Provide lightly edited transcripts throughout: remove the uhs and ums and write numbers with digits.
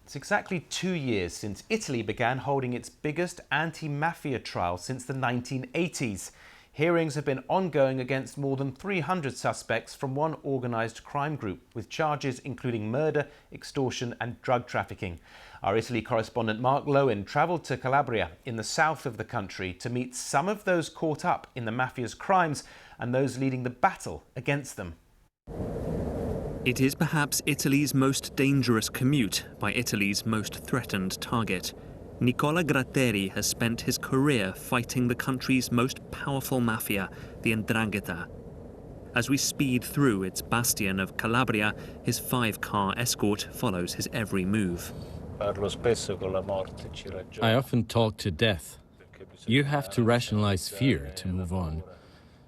It's exactly 2 years since Italy began holding its biggest anti-mafia trial since the 1980s. Hearings have been ongoing against more than 300 suspects from one organised crime group, with charges including murder, extortion and drug trafficking. Our Italy correspondent Mark Lowen travelled to Calabria in the south of the country to meet some of those caught up in the mafia's crimes and those leading the battle against them. It is perhaps Italy's most dangerous commute by Italy's most threatened target. Nicola Gratteri has spent his career fighting the country's most powerful mafia, the Ndrangheta. As we speed through its bastion of Calabria, his 5-car escort follows his every move. I often talk to death. You have to rationalize fear to move on.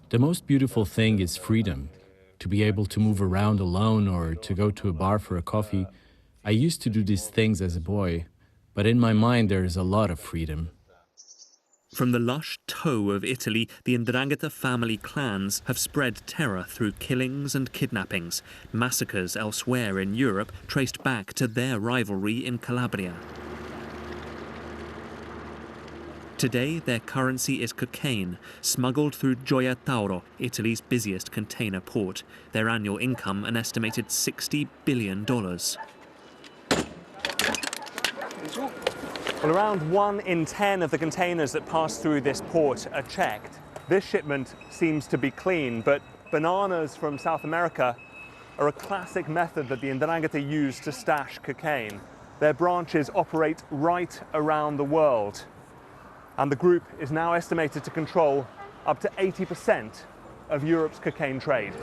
The most beautiful thing is freedom. To be able to move around alone or to go to a bar for a coffee. I used to do these things as a boy, but in my mind there is a lot of freedom. From the lush toe of Italy, the Ndrangheta family clans have spread terror through killings and kidnappings, massacres elsewhere in Europe traced back to their rivalry in Calabria. Today, their currency is cocaine, smuggled through Gioia Tauro, Italy's busiest container port. Their annual income an estimated $60 billion. Well, around 1 in 10 of the containers that pass through this port are checked. This shipment seems to be clean, but bananas from South America are a classic method that the Ndrangheta use to stash cocaine. Their branches operate right around the world. And the group is now estimated to control up to 80% of Europe's cocaine trade.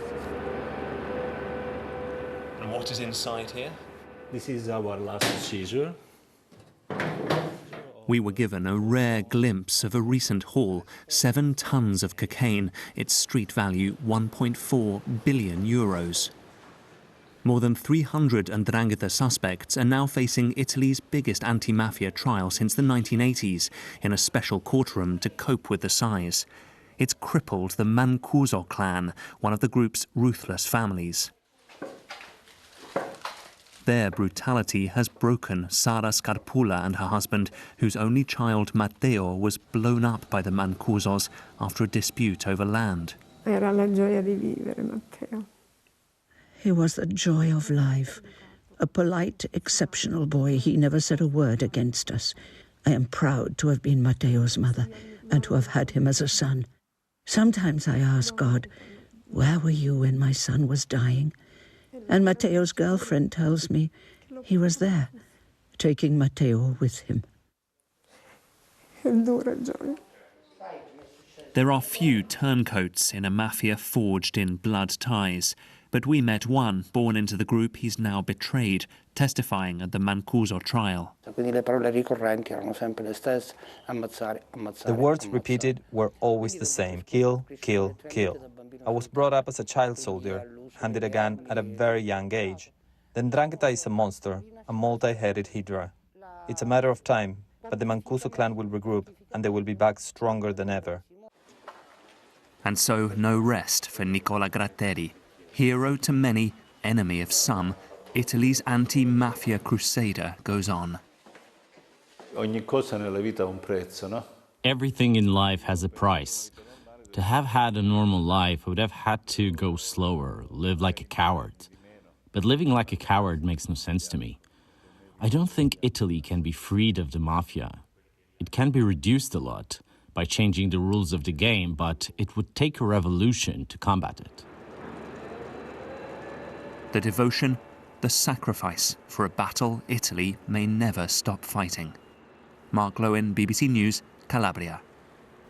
And what is inside here? This is our last seizure. We were given a rare glimpse of a recent haul, 7 tons of cocaine, its street value 1.4 billion euros. More than 300 Ndrangheta suspects are now facing Italy's biggest anti-mafia trial since the 1980s in a special courtroom to cope with the size. It's crippled the Mancuso clan, one of the group's ruthless families. Their brutality has broken Sara Scarpula and her husband, whose only child Matteo was blown up by the Mancusos after a dispute over land. Era la gioia di vivere, Matteo. He was the joy of life. A polite, exceptional boy. He never said a word against us. I am proud to have been Matteo's mother and to have had him as a son. Sometimes I ask God, where were you when my son was dying? And Matteo's girlfriend tells me he was there, taking Matteo with him. There are few turncoats in a mafia forged in blood ties. But we met one born into the group he's now betrayed, testifying at the Mancuso trial. The words repeated were always the same: kill, kill, kill. I was brought up as a child soldier, handed a gun at a very young age. The Ndrangheta is a monster, a multi-headed hydra. It's a matter of time, but the Mancuso clan will regroup and they will be back stronger than ever. And so no rest for Nicola Gratteri. Hero to many, enemy of some, Italy's anti-mafia crusader goes on. Everything in life has a price. To have had a normal life, I would have had to go slower, live like a coward. But living like a coward makes no sense to me. I don't think Italy can be freed of the mafia. It can be reduced a lot by changing the rules of the game, but it would take a revolution to combat it. The devotion, the sacrifice for a battle Italy may never stop fighting. Mark Lowen, BBC News, Calabria.